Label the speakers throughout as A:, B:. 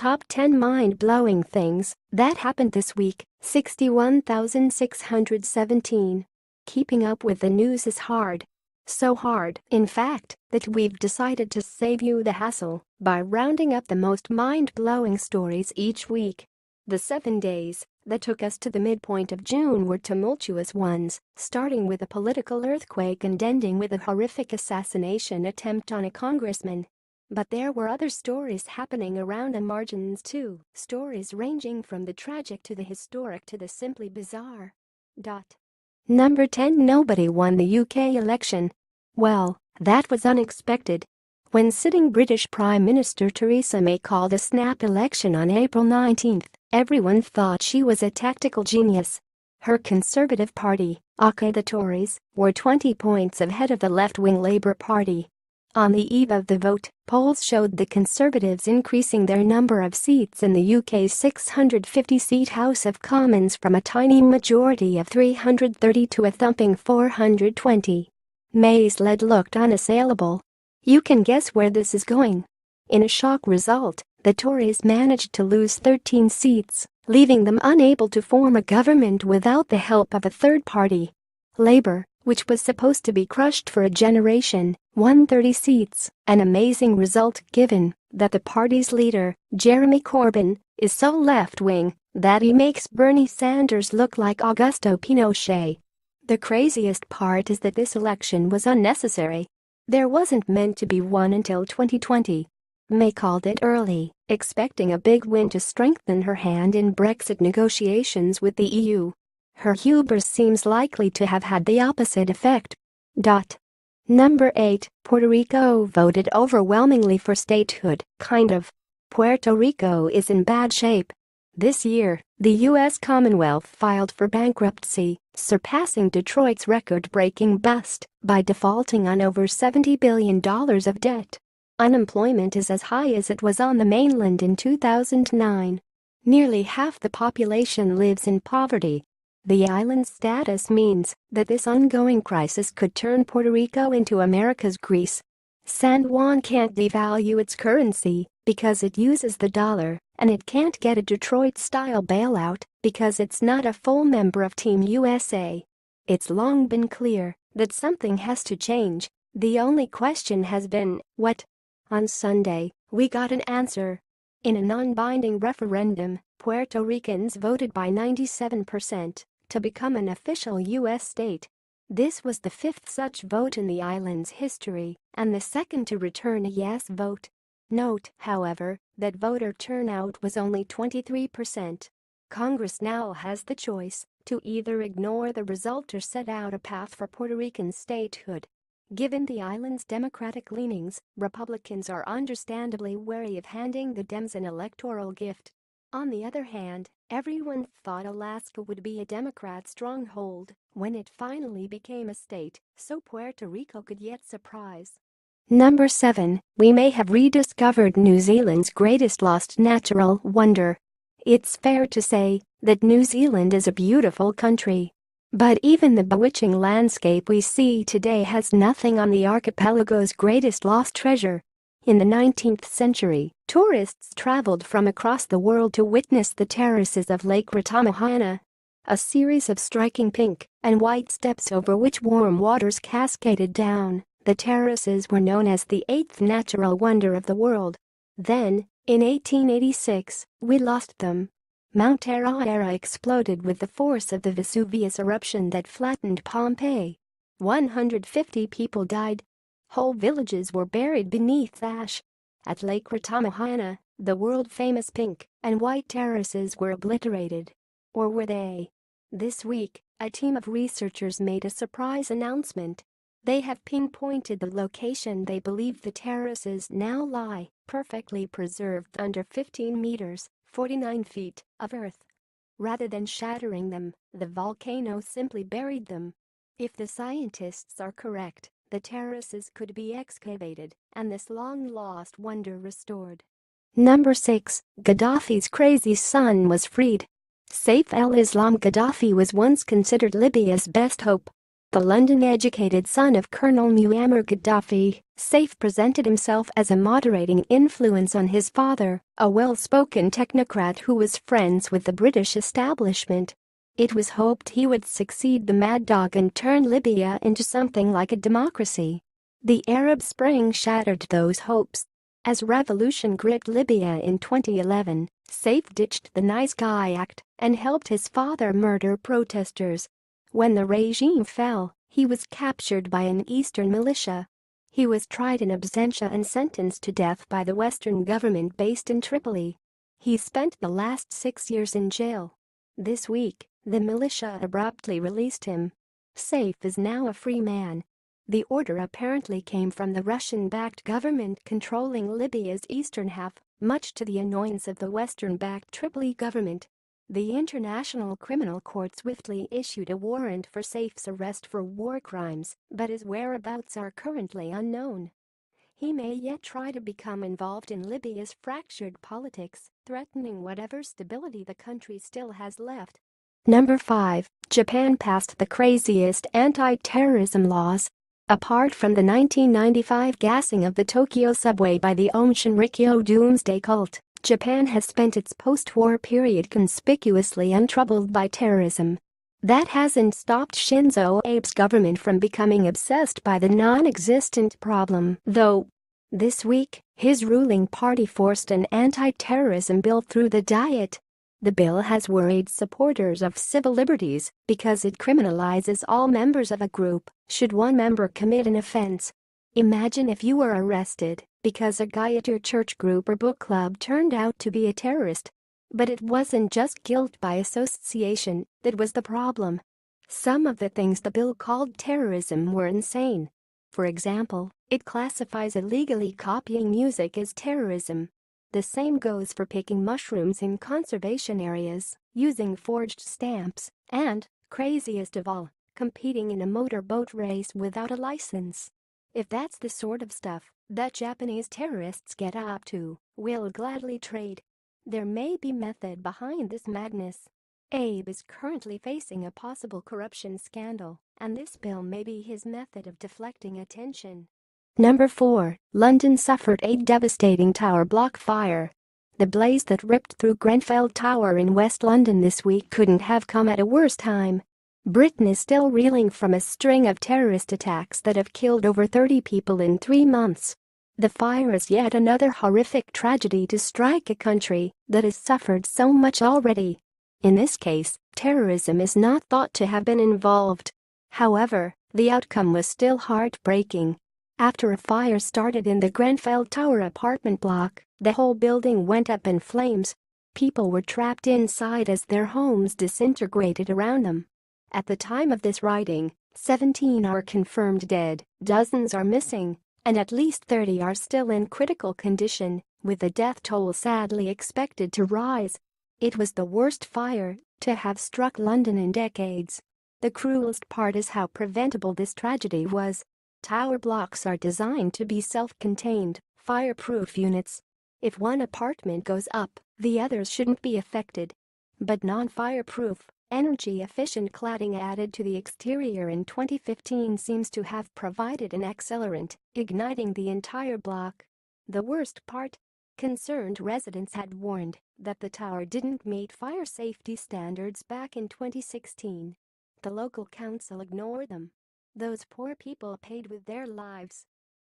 A: top 10 mind-blowing things that happened this week, 61,617. Keeping up with the news is hard. So hard, in fact, that we've decided to save you the hassle by rounding up the most mind-blowing stories each week. The 7 days that took us to the midpoint of June were tumultuous ones, starting with a political earthquake and ending with a horrific assassination attempt on a congressman. But there were other stories happening around the margins too, stories ranging from the tragic to the historic to the simply bizarre. Number 10. Nobody won the UK election. Well, that was unexpected. When sitting British Prime Minister Theresa May called a snap election on April 19, everyone thought she was a tactical genius. Her Conservative Party, aka the Tories, were 20 points ahead of the left-wing Labour Party. On the eve of the vote, polls showed the Conservatives increasing their number of seats in the UK's 650-seat House of Commons from a tiny majority of 330 to a thumping 420. May's lead looked unassailable. You can guess where this is going. In a shock result, the Tories managed to lose 13 seats, leaving them unable to form a government without the help of a third party. Labour, which was supposed to be crushed for a generation, won 30 seats, an amazing result given that the party's leader, Jeremy Corbyn, is so left-wing that he makes Bernie Sanders look like Augusto Pinochet. The craziest part is that this election was unnecessary. There wasn't meant to be one until 2020. May called it early, expecting a big win to strengthen her hand in Brexit negotiations with the EU. Her hubris seems likely to have had the opposite effect. Number 8. Puerto Rico voted overwhelmingly for statehood, kind of. Puerto Rico is in bad shape. This year, the U.S. Commonwealth filed for bankruptcy, surpassing Detroit's record-breaking bust by defaulting on over $70 billion of debt. Unemployment is as high as it was on the mainland in 2009. Nearly half the population lives in poverty. The island's status means that this ongoing crisis could turn Puerto Rico into America's Greece. San Juan can't devalue its currency because it uses the dollar, and it can't get a Detroit-style bailout because it's not a full member of Team USA. It's long been clear that something has to change. The only question has been, what? On Sunday, we got an answer. In a non-binding referendum, Puerto Ricans voted by 97% to become an official U.S. state. This was the fifth such vote in the island's history and the second to return a yes vote. Note, however, that voter turnout was only 23%. Congress now has the choice to either ignore the result or set out a path for Puerto Rican statehood. Given the island's Democratic leanings, Republicans are understandably wary of handing the Dems an electoral gift. On the other hand, everyone thought Alaska would be a Democrat stronghold when it finally became a state, so Puerto Rico could yet surprise. Number 7. We may have rediscovered New Zealand's greatest lost natural wonder. It's fair to say that New Zealand is a beautiful country. But even the bewitching landscape we see today has nothing on the archipelago's greatest lost treasure. In the 19th century, tourists traveled from across the world to witness the terraces of Lake Ratamahana, a series of striking pink and white steps over which warm waters cascaded down. The terraces were known as the eighth natural wonder of the world. Then, in 1886, we lost them. Mount Ararat exploded with the force of the Vesuvius eruption that flattened Pompeii. 150 people died. Whole villages were buried beneath ash. At Lake Ratamahana, the world-famous pink and white terraces were obliterated. Or were they? This week, a team of researchers made a surprise announcement. They have pinpointed the location they believe the terraces now lie, perfectly preserved under 15 meters, 49 feet, of earth. Rather than shattering them, the volcano simply buried them. If the scientists are correct, the terraces could be excavated and this long-lost wonder restored. Number 6. Gaddafi's crazy son was freed. Saif al-Islam Gaddafi was once considered Libya's best hope. The London-educated son of Colonel Muammar Gaddafi, Saif presented himself as a moderating influence on his father, a well-spoken technocrat who was friends with the British establishment. It was hoped he would succeed the mad dog and turn Libya into something like a democracy. The Arab Spring shattered those hopes. As revolution gripped Libya in 2011, Saif ditched the nice guy act and helped his father murder protesters. When the regime fell, he was captured by an eastern militia. He was tried in absentia and sentenced to death by the Western government based in Tripoli. He spent the last 6 years in jail. This week, the militia abruptly released him. Saif is now a free man. The order apparently came from the Russian-backed government controlling Libya's eastern half, much to the annoyance of the Western-backed Tripoli government. The International Criminal Court swiftly issued a warrant for Saif's arrest for war crimes, but his whereabouts are currently unknown. He may yet try to become involved in Libya's fractured politics, threatening whatever stability the country still has left. Number 5. Japan passed the craziest anti-terrorism laws. Apart from the 1995 gassing of the Tokyo subway by the Aum Shinrikyo doomsday cult, Japan has spent its post-war period conspicuously untroubled by terrorism. That hasn't stopped Shinzo Abe's government from becoming obsessed by the non-existent problem, though. This week, his ruling party forced an anti-terrorism bill through the Diet. The bill has worried supporters of civil liberties because it criminalizes all members of a group should one member commit an offense. Imagine if you were arrested because a guy at your church group or book club turned out to be a terrorist. But it wasn't just guilt by association that was the problem. Some of the things the bill called terrorism were insane. For example, it classifies illegally copying music as terrorism. The same goes for picking mushrooms in conservation areas, using forged stamps, and, craziest of all, competing in a motorboat race without a license. If that's the sort of stuff that Japanese terrorists get up to, we'll gladly trade. There may be method behind this madness. Abe is currently facing a possible corruption scandal, and this bill may be his method of deflecting attention. Number 4. London suffered a devastating tower block fire. The blaze that ripped through Grenfell Tower in West London this week couldn't have come at a worse time. Britain is still reeling from a string of terrorist attacks that have killed over 30 people in 3 months. The fire is yet another horrific tragedy to strike a country that has suffered so much already. In this case, terrorism is not thought to have been involved. However, the outcome was still heartbreaking. After a fire started in the Grenfell Tower apartment block, the whole building went up in flames. People were trapped inside as their homes disintegrated around them. At the time of this writing, 17 are confirmed dead, dozens are missing, and at least 30 are still in critical condition, with the death toll sadly expected to rise. It was the worst fire to have struck London in decades. The cruelest part is how preventable this tragedy was. Tower blocks are designed to be self-contained, fireproof units. If one apartment goes up, the others shouldn't be affected. But non-fireproof, energy-efficient cladding added to the exterior in 2015 seems to have provided an accelerant, igniting the entire block. The worst part? Concerned residents had warned that the tower didn't meet fire safety standards back in 2016. The local council ignored them. Those poor people paid with their lives.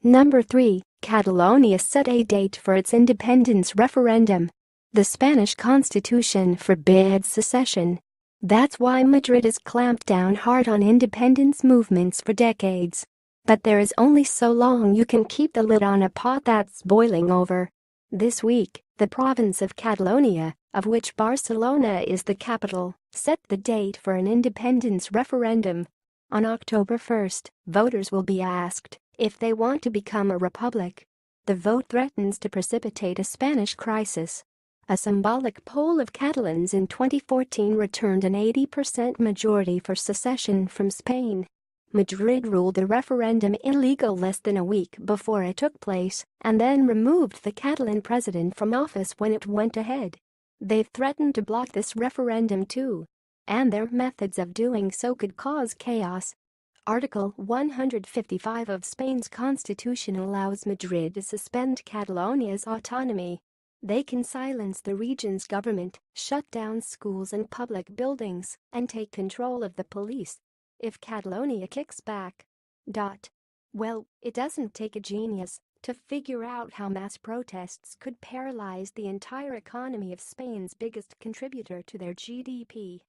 A: Number 3. Catalonia set a date for its independence referendum. The Spanish constitution forbids secession. That's why Madrid has clamped down hard on independence movements for decades. But there is only so long you can keep the lid on a pot that's boiling over. This week, the province of Catalonia, of which Barcelona is the capital, set the date for an independence referendum. On October 1st, voters will be asked if they want to become a republic. The vote threatens to precipitate a Spanish crisis. A symbolic poll of Catalans in 2014 returned an 80% majority for secession from Spain. Madrid ruled the referendum illegal less than a week before it took place and then removed the Catalan president from office when it went ahead. They've threatened to block this referendum too. And their methods of doing so could cause chaos. Article 155 of Spain's constitution allows Madrid to suspend Catalonia's autonomy. They can silence the region's government, shut down schools and public buildings, and take control of the police if Catalonia kicks back. Well, it doesn't take a genius to figure out how mass protests could paralyze the entire economy of Spain's biggest contributor to their GDP.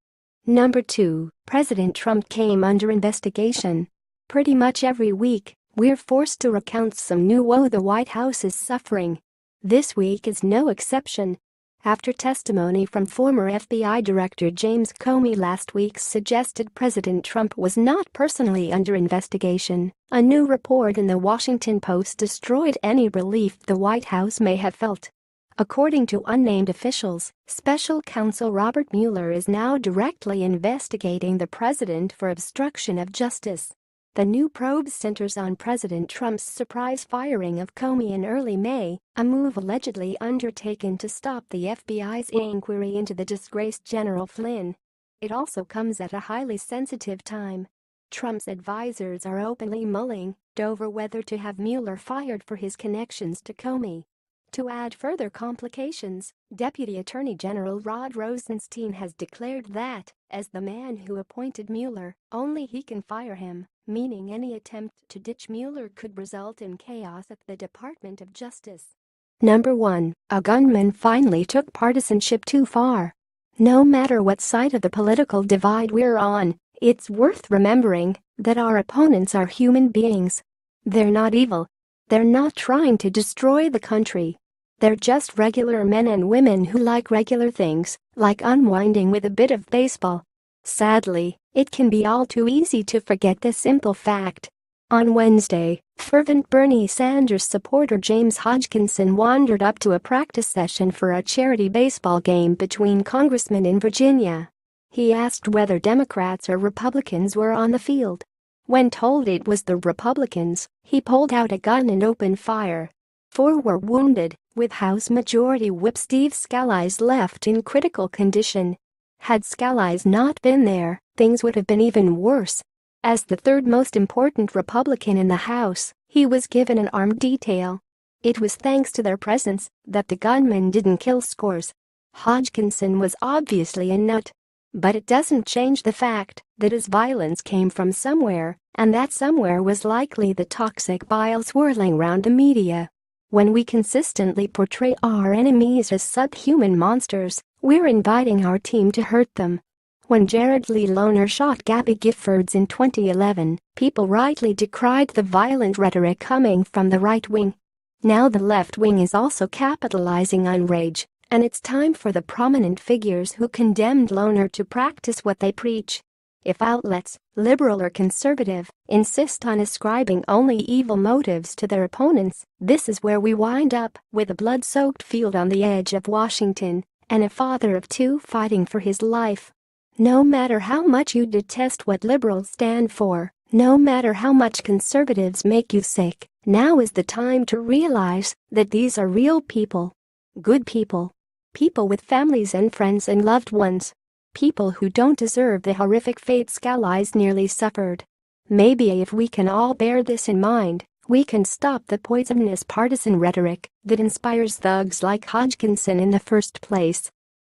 A: Number 2, President Trump came under investigation. Pretty much every week, we're forced to recount some new woe the White House is suffering. This week is no exception. After testimony from former FBI Director James Comey last week suggested President Trump was not personally under investigation, a new report in the Washington Post destroyed any relief the White House may have felt. According to unnamed officials, Special Counsel Robert Mueller is now directly investigating the president for obstruction of justice. The new probe centers on President Trump's surprise firing of Comey in early May, a move allegedly undertaken to stop the FBI's inquiry into the disgraced General Flynn. It also comes at a highly sensitive time. Trump's advisors are openly mulling over whether to have Mueller fired for his connections to Comey. To add further complications, Deputy Attorney General Rod Rosenstein has declared that, as the man who appointed Mueller, only he can fire him, meaning any attempt to ditch Mueller could result in chaos at the Department of Justice. Number 1, a gunman finally took partisanship too far. No matter what side of the political divide we're on, it's worth remembering that our opponents are human beings. They're not evil. They're not trying to destroy the country. They're just regular men and women who like regular things, like unwinding with a bit of baseball. Sadly, it can be all too easy to forget this simple fact. On Wednesday, fervent Bernie Sanders supporter James Hodgkinson wandered up to a practice session for a charity baseball game between congressmen in Virginia. He asked whether Democrats or Republicans were on the field. When told it was the Republicans, he pulled out a gun and opened fire. 4 were wounded, with House Majority Whip Steve Scalise left in critical condition. Had Scalise not been there, things would have been even worse. As the third most important Republican in the House, he was given an armed detail. It was thanks to their presence that the gunman didn't kill scores. Hodgkinson was obviously a nut. But it doesn't change the fact that his violence came from somewhere, and that somewhere was likely the toxic bile swirling round the media. When we consistently portray our enemies as subhuman monsters, we're inviting our team to hurt them. When Jared Lee Lohner shot Gabby Giffords in 2011, people rightly decried the violent rhetoric coming from the right wing. Now the left wing is also capitalizing on rage, and it's time for the prominent figures who condemned Lohner to practice what they preach. If outlets, liberal or conservative, insist on ascribing only evil motives to their opponents, this is where we wind up, with a blood-soaked field on the edge of Washington, and a father of 2 fighting for his life. No matter how much you detest what liberals stand for, no matter how much conservatives make you sick, now is the time to realize that these are real people. Good people. People with families and friends and loved ones. People who don't deserve the horrific fate Scalise nearly suffered. Maybe if we can all bear this in mind, we can stop the poisonous partisan rhetoric that inspires thugs like Hodgkinson in the first place.